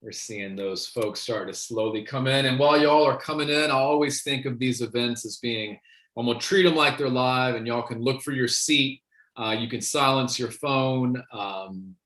We're seeing those folks start to slowly come in. And while y'all are coming in, I always think of these events as being, I'm gonna treat them like they're live, and y'all can look for your seat. You can silence your phone.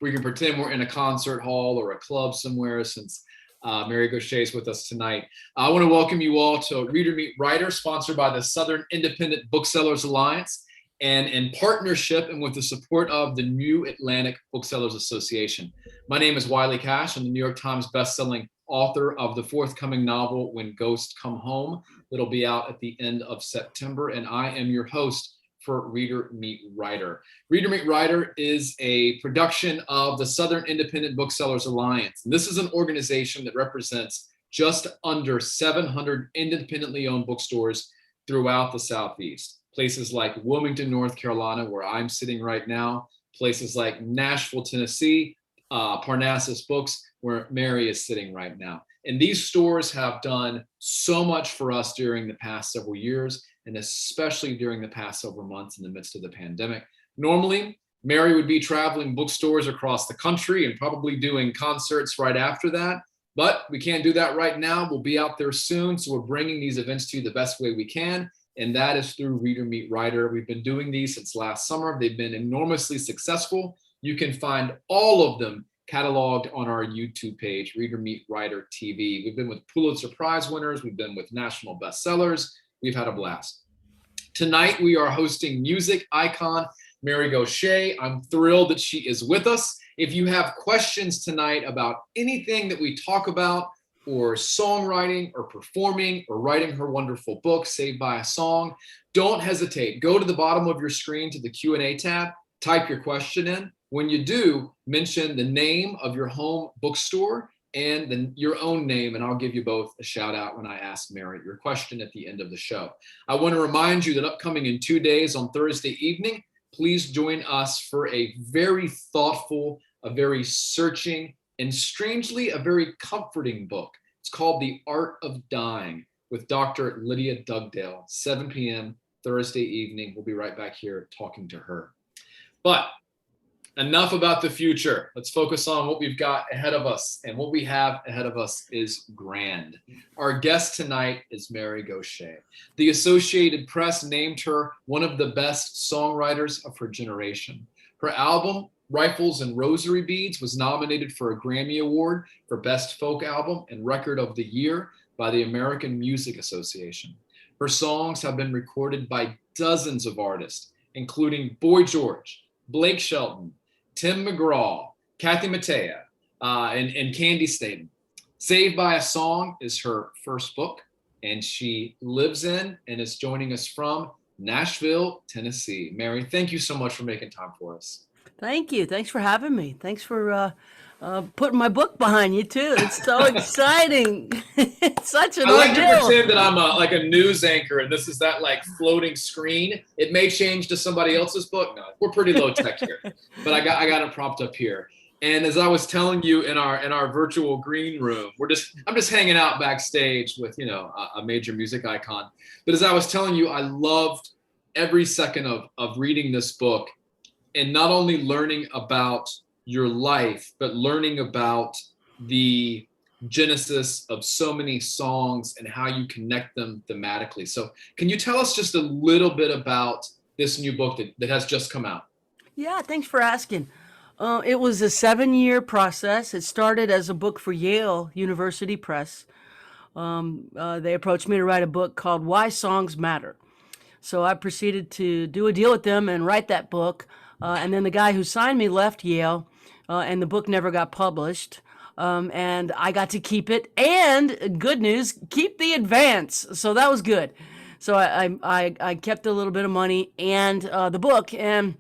We can pretend we're in a concert hall or a club somewhere, since Mary Gauthier is with us tonight. I want to welcome you all to Reader Meet Writer, sponsored by the Southern Independent Booksellers Alliance, and in partnership and with the support of the New Atlantic Booksellers Association. My name is Wiley Cash. I'm the New York Times bestselling author of the forthcoming novel, When Ghosts Come Home. It'll be out at the end of September, and I am your host for Reader Meet Writer. Reader Meet Writer is a production of the Southern Independent Booksellers Alliance. And this is an organization that represents just under 700 independently owned bookstores throughout the Southeast. Places like Wilmington, North Carolina, where I'm sitting right now, places like Nashville, Tennessee, Parnassus Books, where Mary is sitting right now. And these stores have done so much for us during the past several years, and especially during the past several months in the midst of the pandemic. Normally, Mary would be traveling bookstores across the country and probably doing concerts right after that, but we can't do that right now. We'll be out there soon, so we're bringing these events to you the best way we can, and that is through Reader Meet Writer. We've been doing these since last summer. They've been enormously successful. You can find all of them cataloged on our YouTube page, Reader Meet Writer TV. We've been with Pulitzer Prize winners. We've been with national bestsellers. We've had a blast. Tonight, we are hosting music icon Mary Gauthier. I'm thrilled that she is with us. If you have questions tonight about anything that we talk about, or songwriting, or performing, or writing her wonderful book, Saved by a Song, don't hesitate. Go to the bottom of your screen to the Q&A tab, type your question in. When you do, mention the name of your home bookstore and then your own name, and I'll give you both a shout out when I ask Mary your question at the end of the show. I want to remind you that upcoming in 2 days on Thursday evening, please join us for a very thoughtful, a very searching, and strangely, a very comforting book. It's called The Art of Dying with Dr. Lydia Dugdale, 7 p.m. Thursday evening. We'll be right back here talking to her. But enough about the future. Let's focus on what we've got ahead of us. And what we have ahead of us is grand. Our guest tonight is Mary Gauthier. The Associated Press named her one of the best songwriters of her generation. Her album, Rifles and Rosary Beads, was nominated for a Grammy Award for Best Folk Album and Record of the Year by the American Music Association. Her songs have been recorded by dozens of artists, including Boy George, Blake Shelton, Tim McGraw, Kathy Mattea, and Candy Staten. Saved by a Song is her first book, and she lives in and is joining us from Nashville, Tennessee. Mary, thank you so much for making time for us. Thank you. Thanks for having me. Thanks for putting my book behind you too. It's so exciting. It's such an I like ordeal. to pretend that I'm like a news anchor, and this is that like floating screen. It may change to somebody else's book. No, we're pretty low tech here, but I got it propped up here. And as I was telling you in our virtual green room, I'm just hanging out backstage with a major music icon. But as I was telling you, I loved every second of reading this book. And not only learning about your life, but learning about the genesis of so many songs and how you connect them thematically. So can you tell us just a little bit about this new book that has just come out? Yeah, thanks for asking. It was a 7-year process. It started as a book for Yale University Press. They approached me to write a book called Why Songs Matter. So I proceeded to do a deal with them and write that book. And then the guy who signed me left Yale, and the book never got published. And I got to keep it. And good news, keep the advance. So that was good. So I kept a little bit of money and the book. And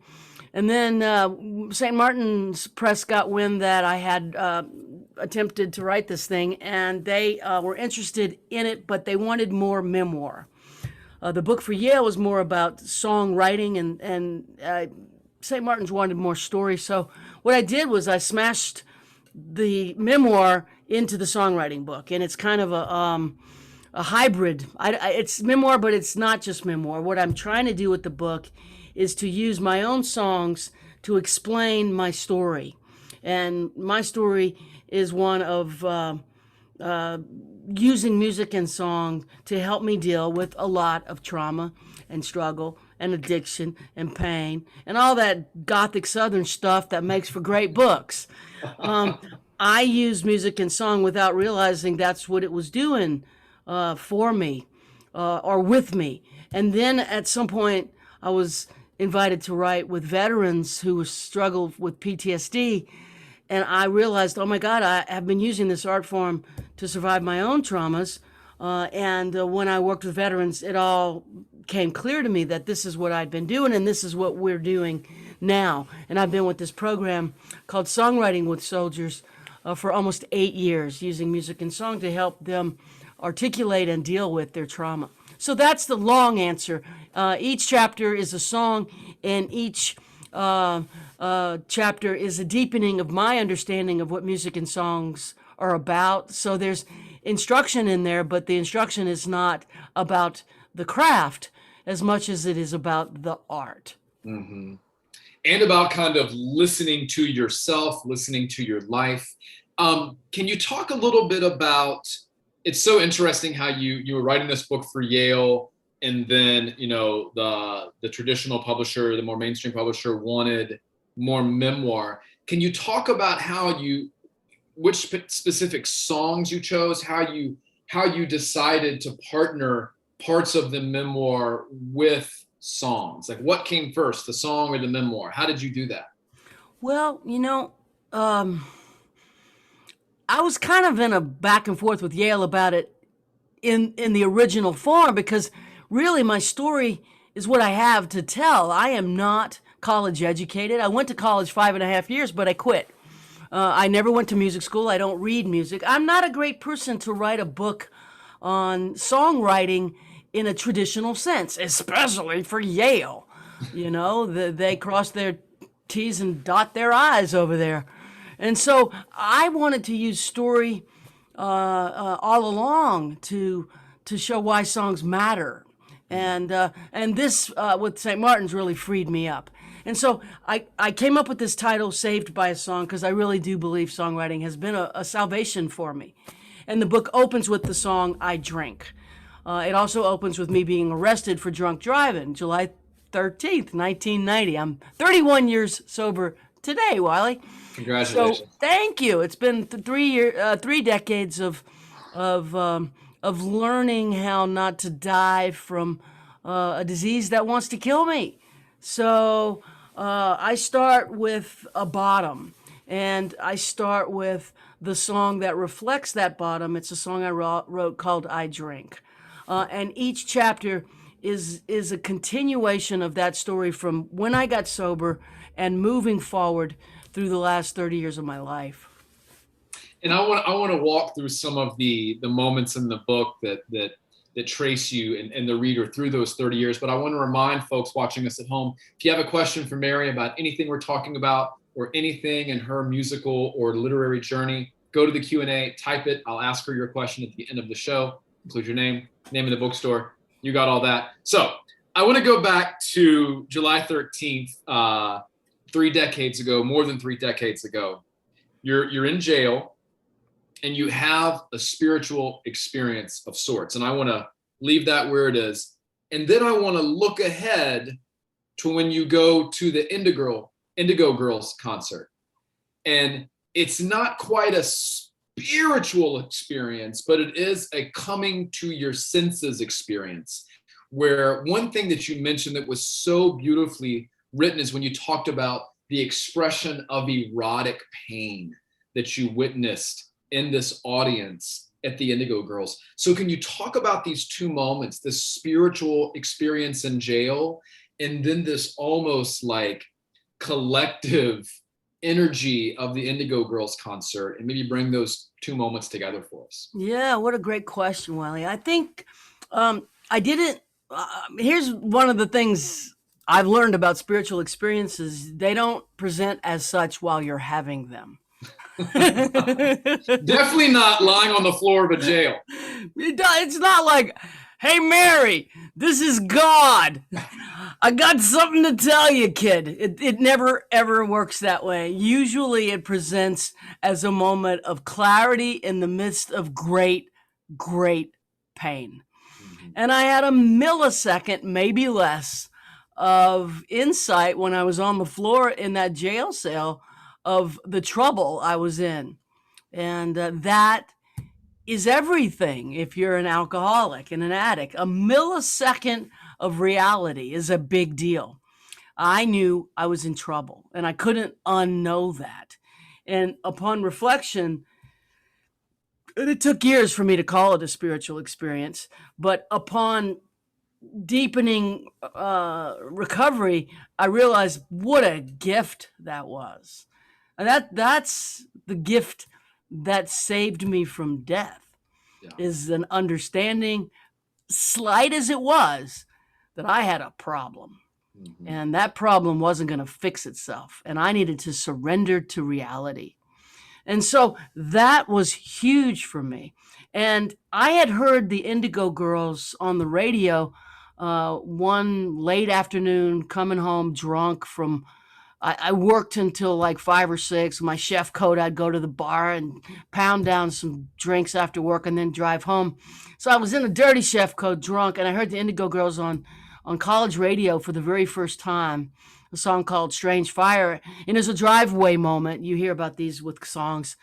then St. Martin's Press got wind that I had attempted to write this thing, and they were interested in it, but they wanted more memoir. The book for Yale was more about songwriting, and St. Martin's wanted more story. So what I did was I smashed the memoir into the songwriting book, and it's kind of a hybrid. It's memoir, but it's not just memoir. What I'm trying to do with the book is to use my own songs to explain my story. And my story is one of uh, using music and song to help me deal with a lot of trauma and struggle and addiction and pain and all that gothic southern stuff that makes for great books. Um, I used music and song without realizing that's what it was doing for me or with me. And then at some point, I was invited to write with veterans who struggled with PTSD. And I realized, oh my God, I have been using this art form to survive my own traumas. And when I worked with veterans, it all came clear to me that this is what I'd been doing and this is what we're doing now. And I've been with this program called Songwriting with Soldiers for almost 8 years, using music and song to help them articulate and deal with their trauma. So that's the long answer. Each chapter is a song, and each chapter is a deepening of my understanding of what music and songs are about. So there's instruction in there, but the instruction is not about the craft as much as it is about the art. Mm-hmm. And about kind of listening to yourself, listening to your life. Can you talk a little bit about, it's so interesting how you were writing this book for Yale, and then, you know, the traditional publisher, the more mainstream publisher wanted more memoir. Can you talk about which specific songs you chose, how you decided to partner parts of the memoir with songs? Like, what came first, the song or the memoir? How did you do that? Well, I was kind of in a back and forth with Yale about it in the original form, because really my story is what I have to tell. I am not college educated. I went to college 5.5 years, but I quit. I never went to music school. I don't read music. I'm not a great person to write a book on songwriting in a traditional sense, especially for Yale. They cross their T's and dot their I's over there. And so I wanted to use story all along to show why songs matter. And this with St. Martin's really freed me up. And so I came up with this title, Saved by a Song, because I really do believe songwriting has been a salvation for me. And the book opens with the song, I Drink. It also opens with me being arrested for drunk driving, July 13th, 1990. I'm 31 years sober today, Wiley. Congratulations. So thank you. It's been 3 decades of learning how not to die from a disease that wants to kill me. So I start with a bottom, and I start with the song that reflects that bottom. It's a song I wrote called I Drink. And each chapter is a continuation of that story from when I got sober and moving forward through the last 30 years of my life. And I want to walk through some of the moments in the book that trace you and the reader through those 30 years. But I want to remind folks watching us at home, if you have a question for Mary about anything we're talking about or anything in her musical or literary journey, go to the Q&A, type it. I'll ask her your question at the end of the show. Include your name of the bookstore. You got all that. So I want to go back to July 13th, 3 decades ago, more than 3 decades ago. You're in jail, and you have a spiritual experience of sorts. And I want to leave that where it is. And then I want to look ahead to when you go to the Indigo Girls concert. And it's not quite a spiritual experience, but it is a coming to your senses experience, where one thing that you mentioned that was so beautifully written is when you talked about the expression of erotic pain that you witnessed in this audience at the Indigo Girls. So can you talk about these 2 moments, this spiritual experience in jail, and then this almost like collective energy of the Indigo Girls concert, and maybe bring those 2 moments together for us? Yeah, what a great question, Wiley. I think I didn't, here's one of the things I've learned about spiritual experiences. They don't present as such while you're having them. Definitely not lying on the floor of a jail. It's not like Hey, Mary, this is God. I got something to tell you, kid. It never, ever works that way. Usually it presents as a moment of clarity in the midst of great, great pain. Mhm. And I had a millisecond, maybe less, of insight when I was on the floor in that jail cell of the trouble I was in. And that is everything if you're an alcoholic and an addict. A millisecond of reality is a big deal. I knew I was in trouble and I couldn't unknow that. And upon reflection, and it took years for me to call it a spiritual experience, but upon deepening recovery, I realized what a gift that was. And that's the gift that saved me from death, Yeah. is an understanding, slight as it was, that I had a problem. Mhm. And that problem wasn't going to fix itself. And I needed to surrender to reality. And so that was huge for me. And I had heard the Indigo Girls on the radio one late afternoon, coming home drunk from I worked until like 5 or 6. My chef coat, I'd go to the bar and pound down some drinks after work and then drive home. So I was in a dirty chef coat, drunk, and I heard the Indigo Girls on college radio for the very first time. A song called "Strange Fire," and it's a driveway moment. You hear about these with songs,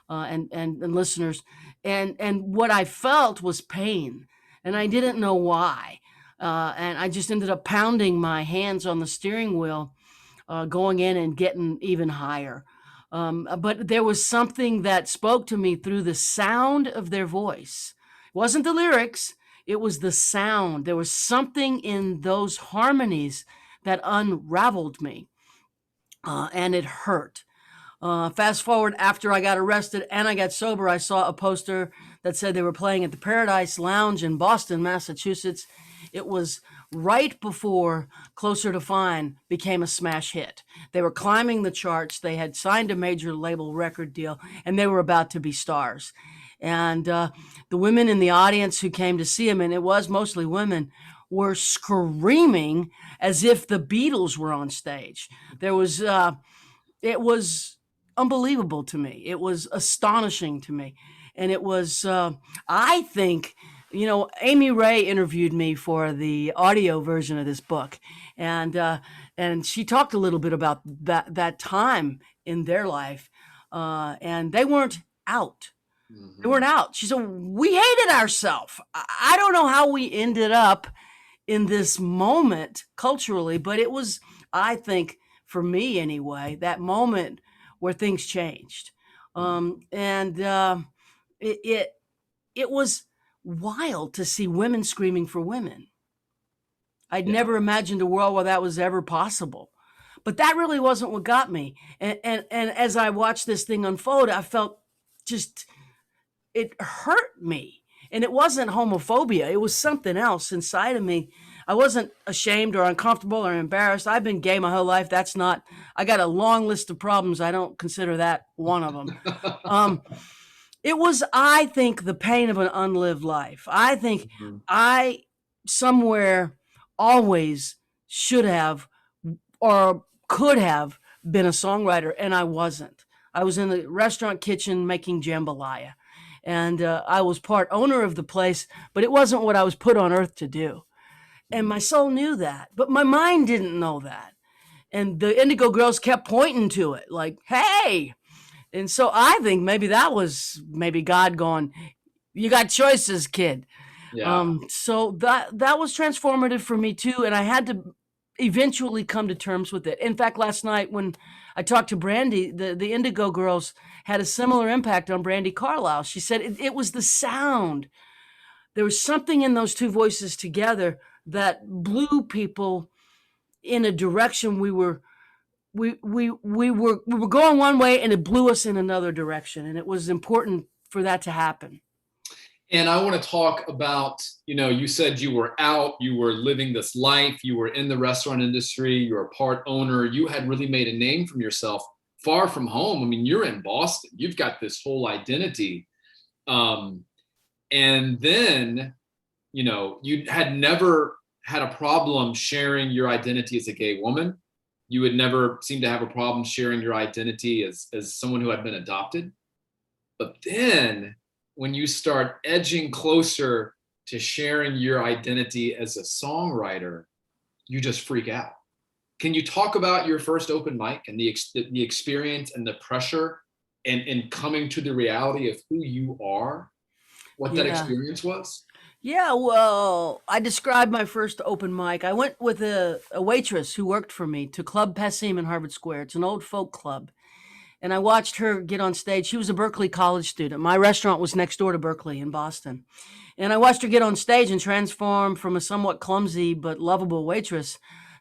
and listeners, and what I felt was pain, and I didn't know why, and I just ended up pounding my hands on the steering wheel, going in and getting even higher. But there was something that spoke to me through the sound of their voice. It wasn't the lyrics, it was the sound. There was something in those harmonies that unraveled me, and it hurt. Fast forward, after I got arrested and I got sober, I saw a poster that said they were playing at the Paradise Lounge in Boston, Massachusetts. It was right before Closer to Fine became a smash hit. They were climbing the charts. They had signed a major label record deal, and they were about to be stars. And the women in the audience who came to see him, and it was mostly women, were screaming as if the Beatles were on stage. There was it was unbelievable to me. It was astonishing to me. And it was, I think, Amy Ray interviewed me for the audio version of this book. And she talked a little bit about that time in their life. And they weren't out. They weren't Mhm. out. She said, we hated ourselves. I don't know how we ended up in this moment culturally, but it was, I think, for me anyway, that moment where things changed. Mhm. And it, it it was wild to see women screaming for women. I'd Yeah. never imagined a world where that was ever possible. But that really wasn't what got me. And as I watched this thing unfold, I felt just, it hurt me. And it wasn't homophobia, it was something else inside of me. I wasn't ashamed or uncomfortable or embarrassed. I've been gay my whole life. That's not, I got a long list of problems. I don't consider that one of them. Um, it was, I think, the pain of an unlived life. I think Mhm. I somewhere always should have or could have been a songwriter, and I wasn't. I was in the restaurant kitchen making jambalaya, and I was part owner of the place, but it wasn't what I was put on earth to do. And my soul knew that, but my mind didn't know that. And the Indigo Girls kept pointing to it, like, "Hey!" And so I think maybe that was maybe God going, "You got choices, kid." Yeah. So that was transformative for me too, and I had to eventually come to terms with it. In fact, last night when I talked to Brandy, the Indigo Girls had a similar impact on Brandy Carlisle. She said it was the sound. There was something in those two voices together that blew people in a direction we were going one way, and it blew us in another direction, and it was important for that to happen. And I want to talk about, you said you were out, you were living this life, you were in the restaurant industry, you're a part owner, you had really made a name from yourself far from home. I mean, you're in Boston, you've got this whole identity. And then you had never had a problem sharing your identity as a gay woman. You would never seem to have a problem sharing your identity as someone who had been adopted. But then when you start edging closer to sharing your identity as a songwriter, you just freak out. Can you talk about your first open mic and the experience and the pressure and coming to the reality of who you are, what that Yeah. experience was? Yeah, well, I described my first open mic. I went with a waitress who worked for me to Club Passim in Harvard Square. It's an old folk club. And I watched her get on stage. She was a Berkeley College student. My restaurant was next door to Berkeley in Boston. And I watched her get on stage and transform from a somewhat clumsy but lovable waitress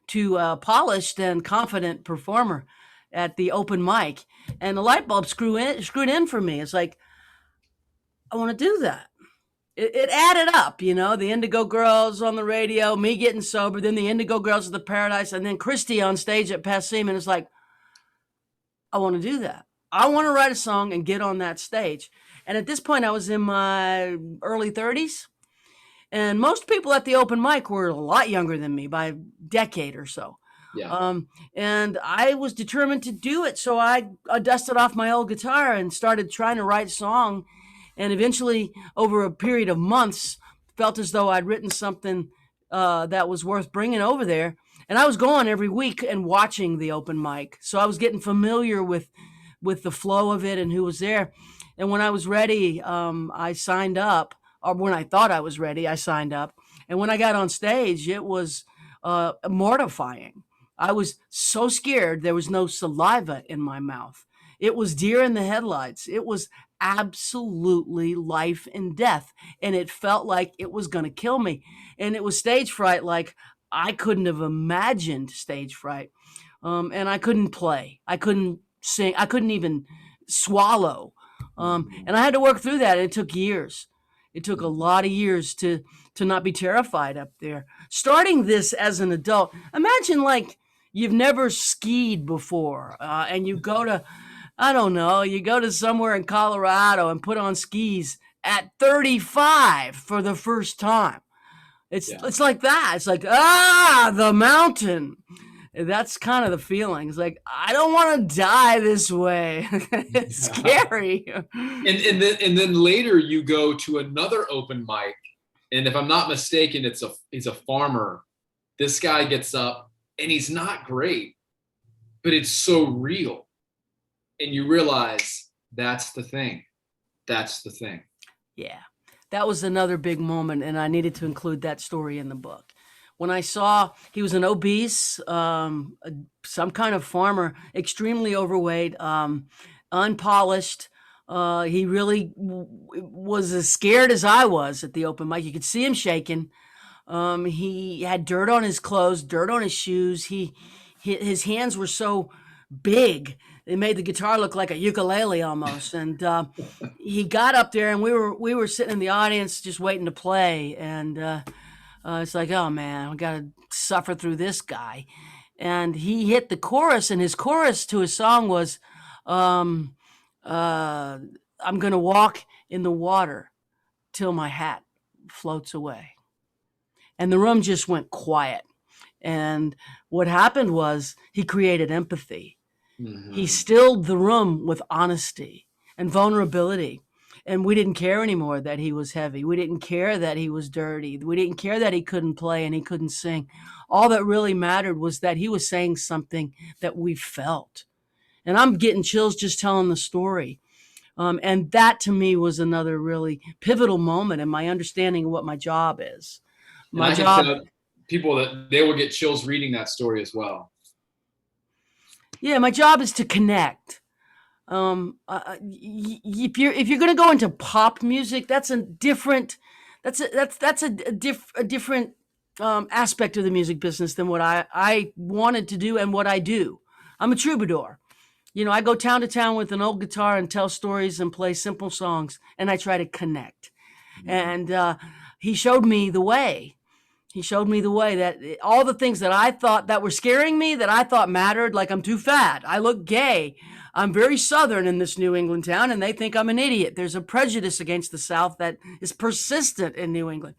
to a polished and confident performer at the open mic. And the light bulb screwed in for me. It's like, I want to do that. It added up, the Indigo Girls on the radio, me getting sober, then the Indigo Girls of the Paradise, and then Christy on stage at Passim. And it's like, I want to do that. I want to write a song and get on that stage. And at this point, I was in my early 30s. And most people at the open mic were a lot younger than me by a decade or so. Yeah. And I was determined to do it. So I dusted off my old guitar and started trying to write a song. And eventually, over a period of months, felt as though I'd written something that was worth bringing over there. And I was going every week and watching the open mic. So I was getting familiar with the flow of it and who was there. And when I was ready, I signed up. Or when I thought I was ready, I signed up. And when I got on stage, it was mortifying. I was so scared there was no saliva in my mouth. It was deer in the headlights. It was absolutely life and death. And it felt like it was going to kill me. And it was stage fright like I couldn't have imagined stage fright. And I couldn't play. I couldn't sing. I couldn't even swallow. And I had to work through that. It took years. It took a lot of years to not be terrified up there. Starting this as an adult, imagine like you've never skied before, and you go to, I don't know, you go to somewhere in Colorado and put on skis at 35 for the first time. It's like that. It's like, the mountain. That's kind of the feeling. It's like, I don't want to die this way. It's scary. And then later you go to another open mic, and if I'm not mistaken, he's a farmer. This guy gets up and he's not great, but it's so real. And you realize that's the thing. That's the thing. Yeah. That was another big moment, and I needed to include that story in the book. When I saw he was an obese, some kind of farmer, extremely overweight, unpolished. He really was as scared as I was at the open mic. You could see him shaking. He had dirt on his clothes, dirt on his shoes. His hands were so big. It made the guitar look like a ukulele almost. And he got up there, and we were sitting in the audience just waiting to play. And it's like, oh man, we got to suffer through this guy. And he hit the chorus, and his chorus to his song was, I'm going to walk in the water till my hat floats away. And the room just went quiet. And what happened was he created empathy. Mm-hmm. He stilled the room with honesty and vulnerability. And we didn't care anymore that he was heavy. We didn't care that he was dirty. We didn't care that he couldn't play and he couldn't sing. All that really mattered was that he was saying something that we felt. And I'm getting chills just telling the story. And that to me was another really pivotal moment in my understanding of what my job is. My job. Tell people that they will get chills reading that story as well. Yeah, my job is to connect. If you're going to go into pop music, that's a different aspect of the music business than what I wanted to do and what I do. I'm a troubadour. I go town to town with an old guitar and tell stories and play simple songs, and I try to connect. Mm-hmm. And he showed me the way. He showed me the way, that all the things that I thought that were scaring me, that I thought mattered, like I'm too fat, I look gay, I'm very Southern in this New England town, and they think I'm an idiot. There's a prejudice against the South that is persistent in New England.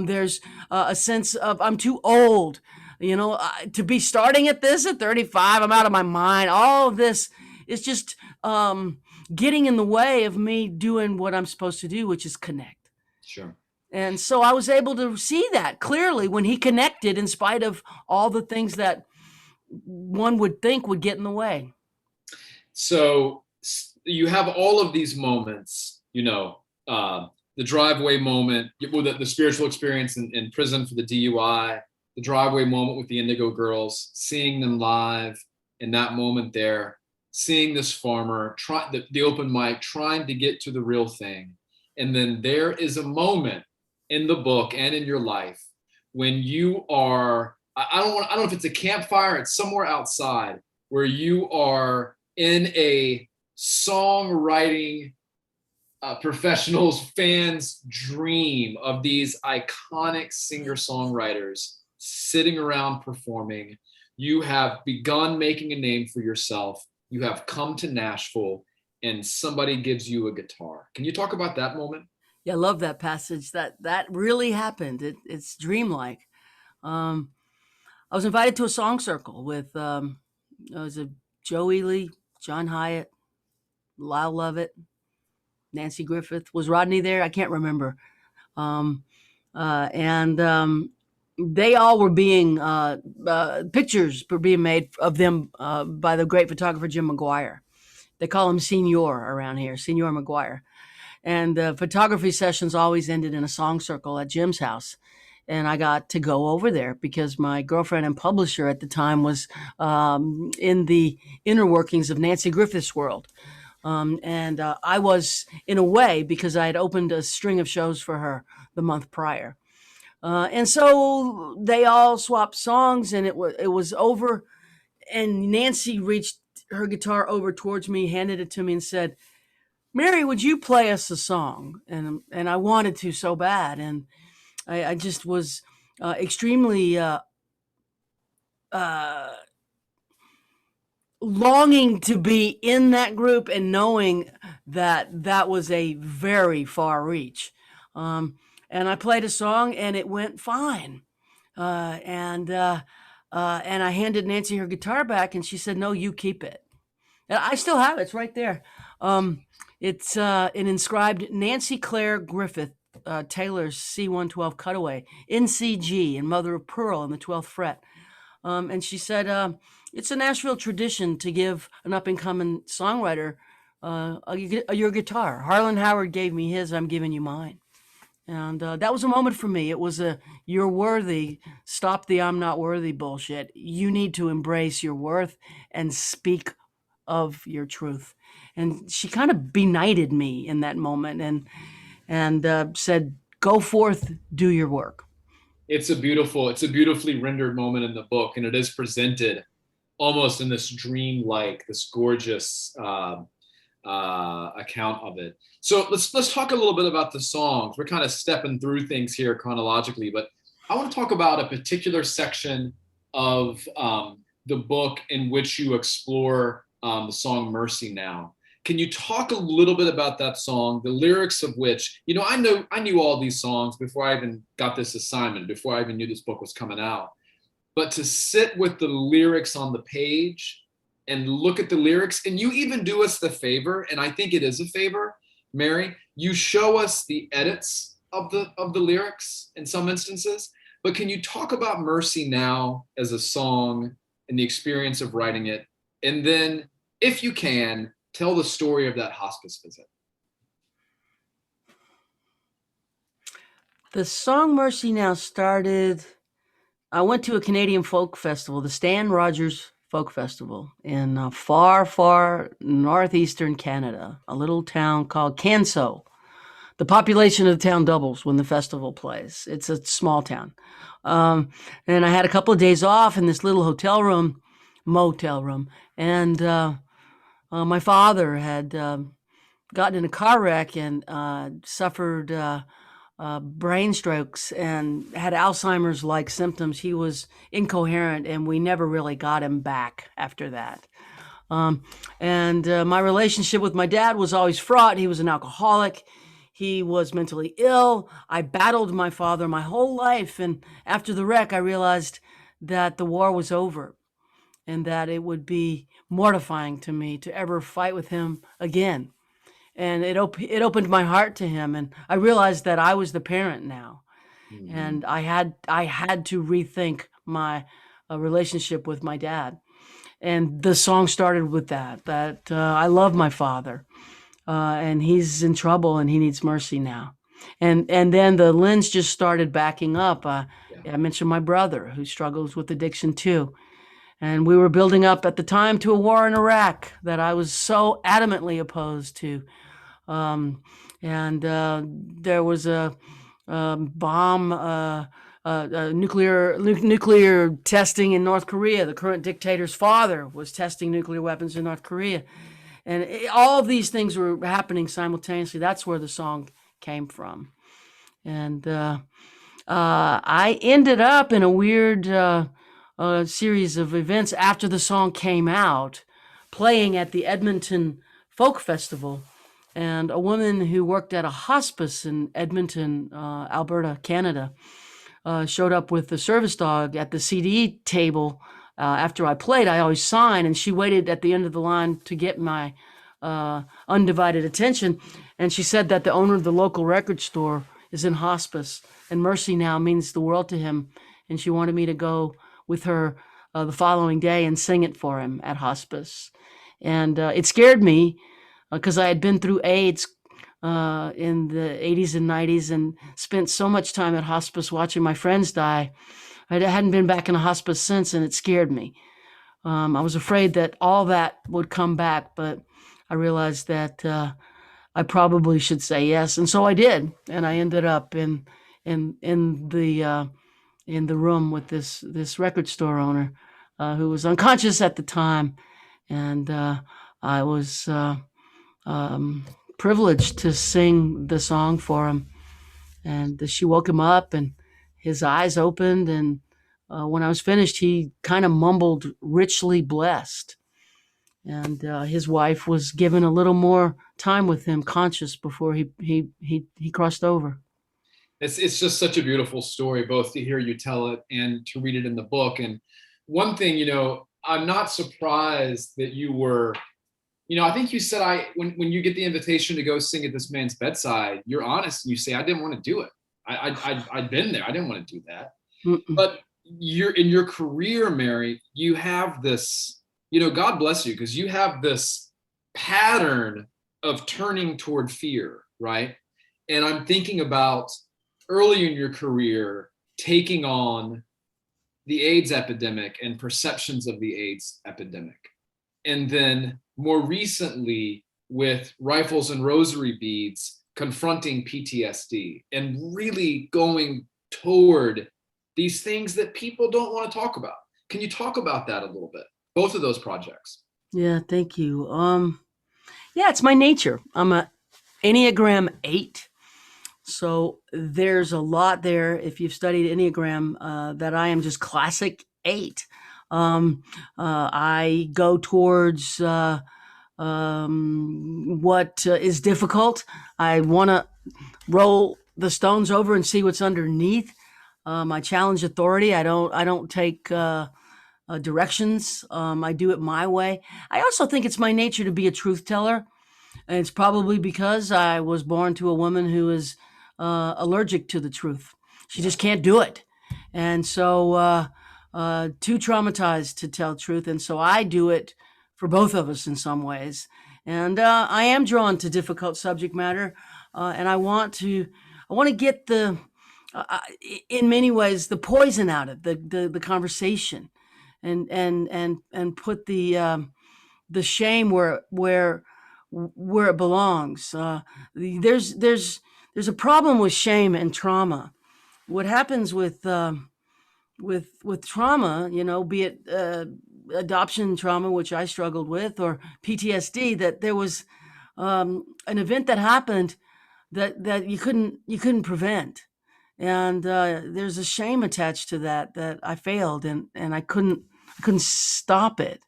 There's a sense of I'm too old, to be starting at this at 35. I'm out of my mind. All of this is just getting in the way of me doing what I'm supposed to do, which is connect. Sure. And so I was able to see that clearly when he connected, in spite of all the things that one would think would get in the way. So you have all of these moments, the driveway moment, the spiritual experience in prison for the DUI, the driveway moment with the Indigo Girls, seeing them live in that moment there, seeing this farmer, the open mic, trying to get to the real thing. And then there is a moment in the book and in your life when you are, I don't know if it's a campfire, it's somewhere outside, where you are in a songwriting professionals, fans' dream of these iconic singer-songwriters sitting around performing. You have begun making a name for yourself. You have come to Nashville, and somebody gives you a guitar. Can you talk about that moment? Yeah, I love that passage. That really happened. It's dreamlike. Um, I was invited to a song circle with it was a Joe Ely, John Hyatt, Lyle Lovett, Nancy Griffith. Was Rodney there? I can't remember. Um, and they all were being pictures were being made of them by the great photographer Jim McGuire. They call him Senior around here, Senior McGuire. And the photography sessions always ended in a song circle at Jim's house. And I got to go over there because my girlfriend and publisher at the time was in the inner workings of Nancy Griffith's world. And I was, in a way, because I had opened a string of shows for her the month prior. And so they all swapped songs, and it was over. And Nancy reached her guitar over towards me, handed it to me, and said, "Mary, would you play us a song?" And I wanted to so bad, and I just was extremely uh, longing to be in that group and knowing that that was a very far reach. And I played a song, and it went fine. And I handed Nancy her guitar back, and she said, "No, you keep it." And I still have it. It's right there. It's an inscribed Nancy Claire Griffith, Taylor's C112 cutaway in CG and mother of pearl in the 12th fret. And she said, it's a Nashville tradition to give an up-and-coming songwriter your guitar. Harlan Howard gave me his, I'm giving you mine. And that was a moment for me. It was a, you're worthy, stop the I'm not worthy bullshit. You need to embrace your worth and speak of your truth. And she kind of benighted me in that moment and said, "Go forth, do your work." It's a beautifully rendered moment in the book, and it is presented almost in this dream-like, this gorgeous account of it. So let's talk a little bit about the songs. We're kind of stepping through things here chronologically, but I want to talk about a particular section of the book in which you explore the song "Mercy Now." Can you talk a little bit about that song, the lyrics of which, I knew all these songs before I even got this assignment, before I even knew this book was coming out. But to sit with the lyrics on the page and look at the lyrics, and you even do us the favor, and I think it is a favor, Mary, you show us the edits of the lyrics in some instances. But can you talk about "Mercy Now" as a song and the experience of writing it? And then, if you can, tell the story of that hospice visit. The song "Mercy Now" started, I went to a Canadian folk festival, the Stan Rogers Folk Festival in far, far northeastern Canada, a little town called Canso. The population of the town doubles when the festival plays. It's a small town. And I had a couple of days off in this little motel room. And my father had gotten in a car wreck and suffered brain strokes and had Alzheimer's like symptoms. He was incoherent, and we never really got him back after that. Um, and my relationship with my dad was always fraught. He was an alcoholic. He was mentally ill. I battled my father my whole life. And after the wreck, I realized that the war was over and that it would be mortifying to me to ever fight with him again. And it opened my heart to him. And I realized that I was the parent now. Mhm. And I had to rethink my relationship with my dad. And the song started with that I love my father, and he's in trouble and he needs mercy now. And then the lens just started backing up. Yeah. I mentioned my brother who struggles with addiction too. And we were building up at the time to a war in Iraq that I was so adamantly opposed to. Um, and there was a bomb, nuclear testing in North Korea. The current dictator's father was testing nuclear weapons in North Korea, and all of these things were happening simultaneously. That's where the song came from, and I ended up in a weird series of events after the song came out, playing at the Edmonton Folk Festival. And a woman who worked at a hospice in Edmonton, Alberta, Canada, showed up with the service dog at the CD table. After I played, I always sign, and she waited at the end of the line to get my undivided attention. And she said that the owner of the local record store is in hospice, and mercy now means the world to him. And she wanted me to go with her the following day and sing it for him at hospice. And it scared me because I had been through AIDS in the 80s and 90s and spent so much time at hospice watching my friends die. I hadn't been back in a hospice since, and it scared me. I was afraid that all that would come back, but I realized that I probably should say yes, and so I did. And I ended up in the room with this record store owner who was unconscious at the time, and I was privileged to sing the song for him. And she woke him up, and his eyes opened. And when I was finished, he kind of mumbled, "Richly blessed." And his wife was given a little more time with him, conscious, before he crossed over. It's just such a beautiful story, both to hear you tell it and to read it in the book. And one thing, I'm not surprised that you were, I think you said when you get the invitation to go sing at this man's bedside, you're honest and you say, I didn't want to do it. I'd been there. I didn't want to do that. Mm-mm. But you're in your career, Mary, you have this, God bless you, because you have this pattern of turning toward fear, right? And I'm thinking about early in your career taking on the AIDS epidemic and perceptions of the AIDS epidemic. And then more recently with Rifles and Rosary Beads, confronting PTSD and really going toward these things that people don't want to talk about. Can you talk about that a little bit? Both of those projects. Yeah, thank you. Yeah, it's my nature. I'm a Enneagram 8. So there's a lot there. If you've studied Enneagram, that I am just classic 8. I go towards what is difficult. I want to roll the stones over and see what's underneath. I challenge authority. I don't take directions. I do it my way. I also think it's my nature to be a truth teller. And it's probably because I was born to a woman who is allergic to the truth. She Yeah. just can't do it. And so, too traumatized to tell truth. And so I do it for both of us in some ways. And I am drawn to difficult subject matter. And I want to get uh, in many ways, the poison out of the conversation, and put the shame where it belongs. There's a problem with shame and trauma. What happens with trauma, be it adoption trauma, which I struggled with, or PTSD, that there was an event that happened that you couldn't prevent. And there's a shame attached to that I failed, and I couldn't stop it.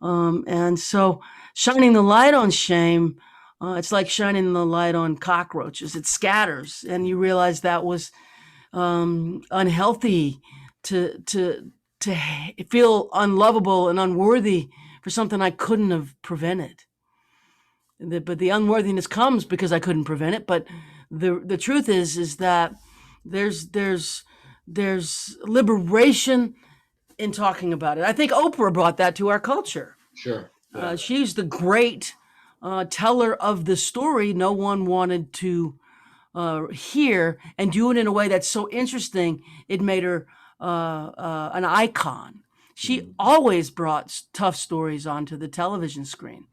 And so shining the light on shame, it's like shining the light on cockroaches. It scatters, and you realize that was unhealthy to feel unlovable and unworthy for something I couldn't have prevented. But the unworthiness comes because I couldn't prevent it. But the truth is that there's there's there's liberation in talking about it. I think Oprah brought that to our culture. Sure. Yeah. She's the great teller of the story no one wanted to hear, and do it in a way that's so interesting. It made her an icon. She Mhm. always brought tough stories onto the television screen,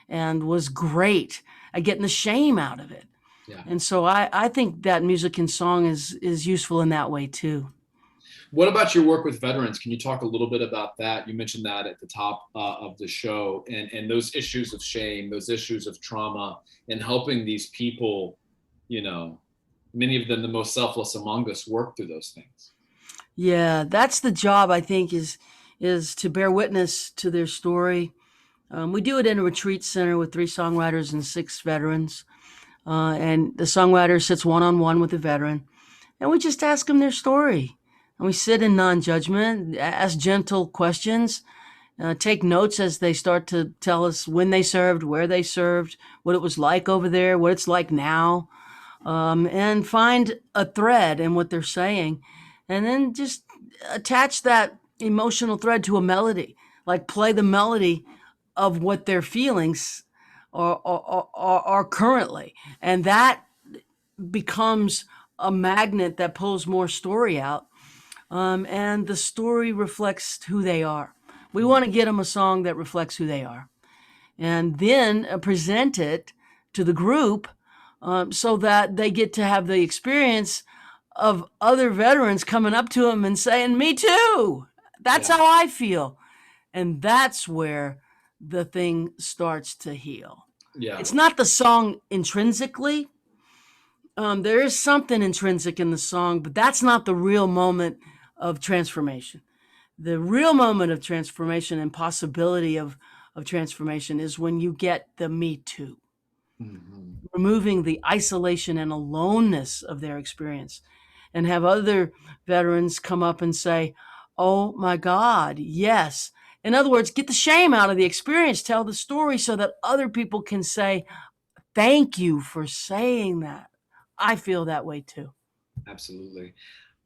and was great at getting the shame out of it. Yeah. And so I think that music and song is useful in that way too. What about your work with veterans? Can you talk a little bit about that? You mentioned that at the top of the show, and those issues of shame, those issues of trauma, and helping these people, you know, many of them the most selfless among us, work through those things. Yeah, that's the job, I think, is to bear witness to their story. We do it in a retreat center with 3 songwriters and 6 veterans. And the songwriter sits one on one with the veteran, and we just ask them their story. And we sit in non judgment, ask gentle questions, take notes as they start to tell us when they served, where they served, what it was like over there, what it's like now, and find a thread in what they're saying. And then just attach that emotional thread to a melody, like play the melody of what their feelings are currently. And that becomes a magnet that pulls more story out. And the story reflects who they are. We want to get them a song that reflects who they are, and then present it to the group, so that they get to have the experience of other veterans coming up to them and saying, "Me too. That's Yeah. how I feel." And that's where the thing starts to heal. Yeah. It's not the song intrinsically. There is something intrinsic in the song, but that's not the real moment of transformation. The real moment of transformation and possibility of transformation is when you get the me too, Mhm. removing the isolation and aloneness of their experience, and have other veterans come up and say, "Oh my God, yes." In other words, get the shame out of the experience, tell the story so that other people can say, "Thank you for saying that. I feel that way too." Absolutely.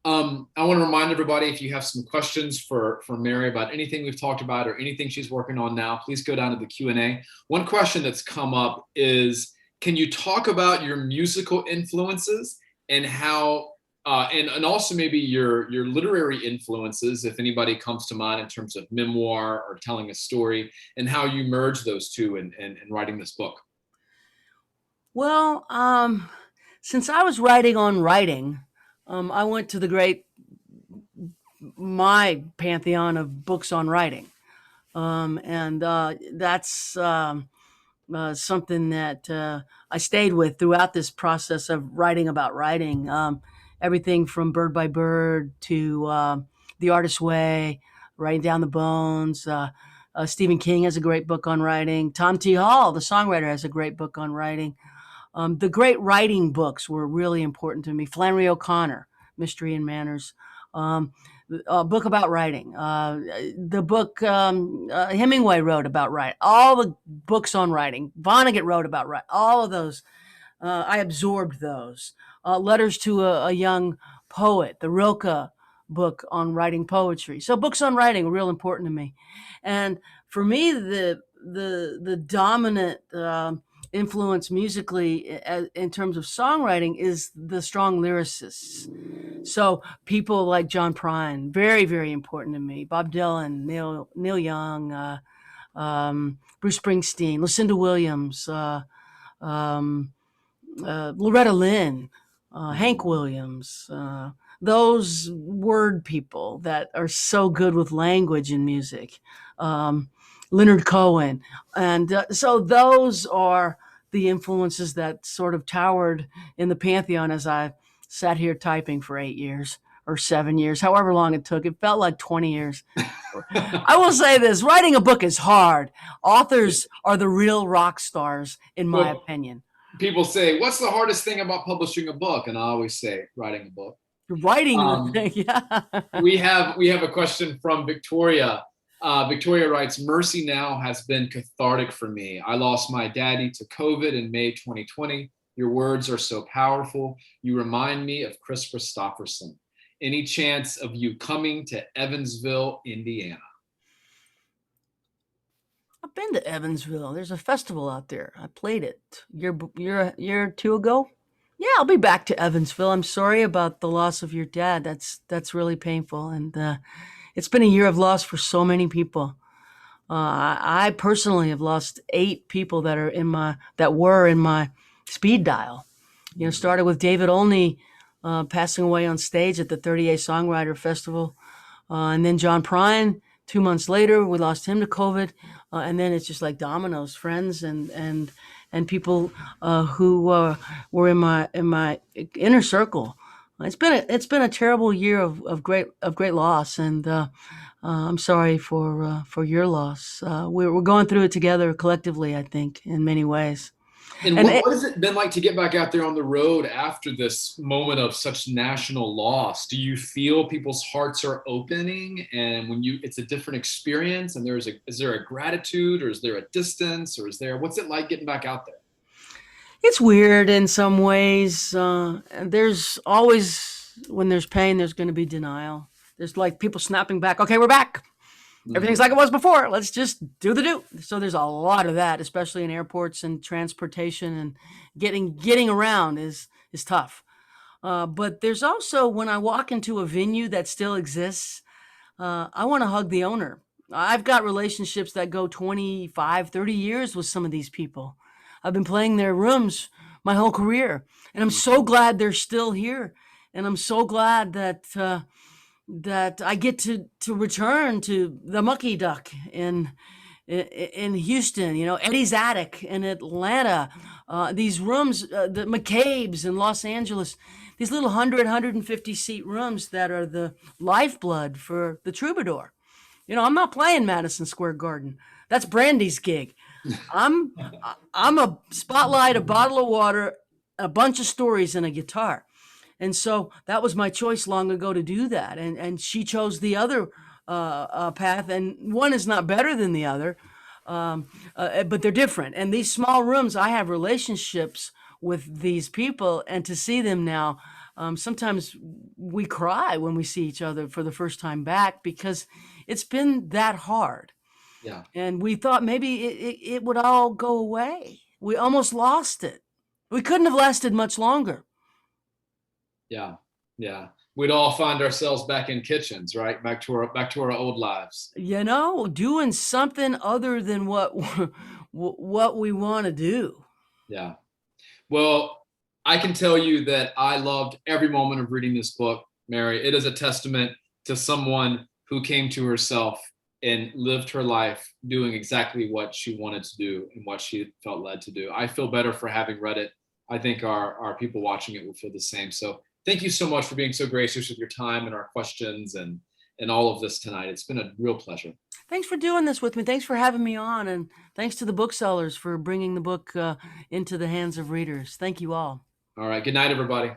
I want to remind everybody, if you have some questions for Mary about anything we've talked about or anything she's working on now, please go down to the Q&A. One question that's come up is, can you talk about your musical influences and how, and also maybe your literary influences, if anybody comes to mind in terms of memoir or telling a story, and how you merge those two in writing this book? Well, since I was writing on writing, I went to my pantheon of books on writing. And that's something that I stayed with throughout this process of writing about writing. Everything from Bird by Bird to The Artist's Way, Writing Down the Bones. Stephen King has a great book on writing. Tom T. Hall, the songwriter, has a great book on writing. The great writing books were really important to me. Flannery O'Connor, Mystery and Manners. Um, a book about writing. The book Hemingway wrote about writing. All the books on writing. Vonnegut wrote about writing. All of those. I absorbed those. Letters to a Young Poet, the Rilke book on writing poetry. So books on writing are real important to me. And for me, the dominant influence musically in terms of songwriting is the strong lyricists. So people like John Prine, very, very important to me. Bob Dylan, Neil Young, Bruce Springsteen, Lucinda Williams, um, Loretta Lynn, Hank Mhm. Williams, those word people that are so good with language and music. Um, Leonard Cohen. And so those are the influences that sort of towered in the pantheon as I sat here typing for 8 years or 7 years, however long it took. It felt like 20 years. I will say this, writing a book is hard. Authors are the real rock stars, in my Well, opinion. people say, "What's the hardest thing about publishing a book?" And I always say, "Writing a book." Writing the Um, thing, yeah. we have a question from Victoria. Victoria writes, "Mercy Now has been cathartic for me. I lost my daddy to COVID in May 2020. Your words are so powerful. You remind me of Chris Christopherson. Any chance of you coming to Evansville, Indiana?" I've been to Evansville. There's a festival out there. I played it year or two ago. Yeah, I'll be back to Evansville. I'm sorry about the loss of your dad. That's really painful, and it's been a year of loss for so many people. I personally have lost 8 people that were in my speed dial. You know, started with David Olney passing away on stage at the 38 Songwriter Festival, and then John Prine. 2 months later, we lost him to COVID, and then it's just like dominoes. Friends and people who were in my inner circle. It's been a terrible year of great loss, and I'm sorry for your loss. We're going through it together collectively, I think, in many ways. And And what has it been like to get back out there on the road after this moment of such national loss? Do you feel people's hearts are opening, and it's a different experience, and is there a gratitude, or is there a distance, or what's it like getting back out there? it's weird in some ways. There's always, when there's pain, there's going to be denial. There's like people snapping back. Okay, we're back. Everything's like it was before. Let's just do the do. So there's a lot of that, especially in airports and transportation, and getting around is tough. But there's also, when I walk into a venue that still exists, I want to hug the owner. I've got relationships that go 25, 30 years with some of these people. I've been playing their rooms my whole career, and I'm so glad they're still here. And I'm so glad that I get to return to the Mucky Duck in Houston, Eddie's Attic in Atlanta, these rooms, the McCabe's in Los Angeles, these little 150 seat rooms that are the lifeblood for the Troubadour. I'm not playing Madison Square Garden. That's Brandy's gig. I'm I'm a spotlight, a bottle of water, a bunch of stories, and a guitar. And so that was my choice long ago to do that. And she chose the other path, and one is not better than the other, but they're different. And these small rooms, I have relationships with these people, and to see them now, sometimes we cry when we see each other for the first time back, because it's been that hard. Yeah. And we thought maybe it would all go away. We almost lost it. We couldn't have lasted much longer. Yeah. Yeah. We'd all find ourselves back in kitchens, right? Back to our old lives. Doing something other than what we want to do. Yeah. Well, I can tell you that I loved every moment of reading this book, Mary. It is a testament to someone who came to herself and lived her life doing exactly what she wanted to do and what she felt led to do. I feel better for having read it. I think our people watching it will feel the same. So thank you so much for being so gracious with your time and our questions and all of this tonight. It's been a real pleasure. Thanks for doing this with me. Thanks for having me on. And thanks to the booksellers for bringing the book into the hands of readers. Thank you all. All right. Good night, everybody.